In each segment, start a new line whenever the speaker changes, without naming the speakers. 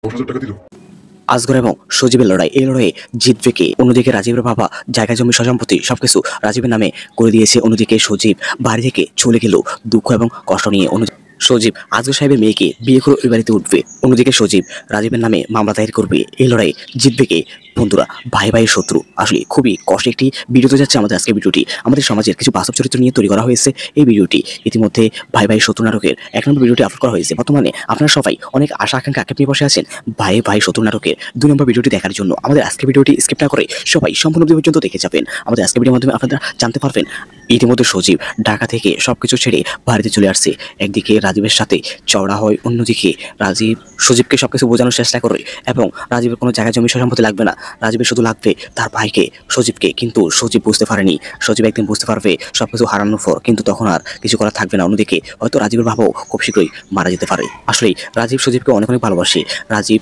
10,000 টাকা দিল।
আসগর এবং সজীবের লড়াই, এই লড়াইয়ে জিতবে কে? অন্যদিকে রাজীবের বাবা জায়গা জমি সম্পত্তি সবকিছু রাজীবের নামে করে দিয়েছে। অন্যদিকে সজীব বাড়ি থেকে চলে গেল দুঃখ এবং কষ্ট নিয়ে। সজীব আসগর সাহেবের মেয়েকে বিয়ে করে ওই বাড়িতে উঠবে। অন্যদিকে সজীব রাজীবের নামে মামলা দায়ের করবে। এই লড়াই জিতবে কে? বন্ধুরা, ভাই ভাইয়ের শত্রু আসলে খুবই কষ্টের একটি ভিডিওতে যাচ্ছে আমাদের আজকের ভিডিওটি। আমাদের সমাজের কিছু বাস্তব চরিত্র নিয়ে তৈরি করা হয়েছে এই ভিডিওটি। ইতিমধ্যে ভাই ভাই শত্রু নাটকের 1 নম্বর ভিডিওটি আপলোড করা হয়েছে। বর্তমানে আপনারা সবাই অনেক আশা আকাঙ্ক্ষা নিয়ে বসে আছেন ভাই ভাই শত্রু নাটকের 2 নম্বর ভিডিওটি দেখার জন্য। আমাদের আজকের ভিডিওটি স্কিপ না করে সবাই সম্পূর্ণ পর্যন্ত দেখে যাবেন। আমাদের আজকের ভিডিওর মাধ্যমে আপনারা জানতে পারবেন ইতিমধ্যে সজীব ঢাকা থেকে সবকিছু ছেড়ে বাড়িতে চলে আসছে। একদিকে রাজীবের সাথে চওড়া হয়, অন্যদিকে রাজীব সজীবকে সবকিছু বোঝানোর চেষ্টা করে এবং রাজীবের কোনো জায়গা জমি সম্পত্তি লাগবে না, রাজীবের শুধু লাগবে তার ভাইকে সজীবকে। কিন্তু সজীব বুঝতে পারেনি, সজীব একদিন বুঝতে পারবে সবকিছু হারানোর পর, কিন্তু তখন আর কিছু করা থাকবে না। অন্যদিকে হয়তো রাজীবের বাবাও খুব শীঘ্রই মারা যেতে পারে। আসলেই রাজীব সজীবকে অনেক অনেক ভালোবাসে। রাজীব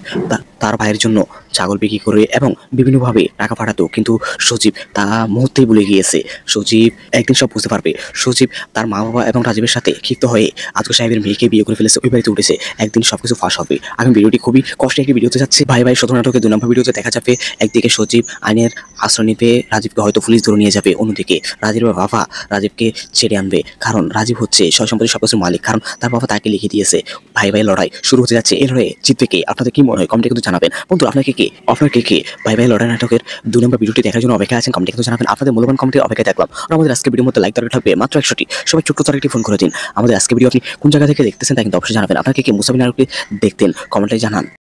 তার ভাইয়ের জন্য ছাগল বিক্রি করে এবং বিভিন্নভাবে টাকা পাঠাতো, কিন্তু সজীব তা মুহূর্তেই ভুলে গিয়েছে। সজীব একদিন সব বুঝতে পারবে। সজীব তার মা বাবা এবং রাজীবের সাথে ক্ষিপ্ত হয়ে আজকে সাহেবের মেয়েকে বিয়ে করে ফেলেছে, ওই বাড়িতে উঠেছে। একদিন সবকিছু ফাঁস হবে। আগামী ভিডিওটি খুবই কষ্টের একটি ভিডিওতে যাচ্ছে। ভাই ভাই শত্রু নাটকের 2 নম্বর ভিডিওতে দেখা যাবে একদিকে সজীব আইনের আশ্রয় নিবে, রাজীবকে হয়তো পুলিশ ধরে নিয়ে যাবে। অন্যদিকে রাজীবের বাবা রাজীবকে ছেড়ে আনবে, কারণ রাজীব হচ্ছে সয় সম্পত্তির সবকিছুর মালিক, কারণ তার বাবা তাকে লিখে দিয়েছে। ভাই ভাই লড়াই শুরু হতে যাচ্ছে। এই লড়াইয়ে জিতবে কে? আপনাদের কি মনে হয় কমেন্টে কিন্তু জানাবেন। বন্ধু, আপনার কে ভাই ভাই লড়াই নাটকের 2 নম্বর ভিডিওটি দেখার জন্য অপেক্ষা আছেন? কমেন্টে কিন্তু জানাবেন। আপনাদের মূল্যবান কমেন্টের অপেক্ষায় থাকলাম। আর আমাদের আজকের ভিডিওর মধ্যে লাইক দরকার থাকবে মাত্র 100টি। সবাই ছোট্ট করে একটি ফোন করে দিন। আমাদের আজকের ভিডিও আপনি কোন জায়গা থেকে দেখতেছেন তা কিন্তু অবশ্যই জানাবেন। আপনাকে কে মুসাফির নাটকটি দেখতেন? কমেন্টে জানান।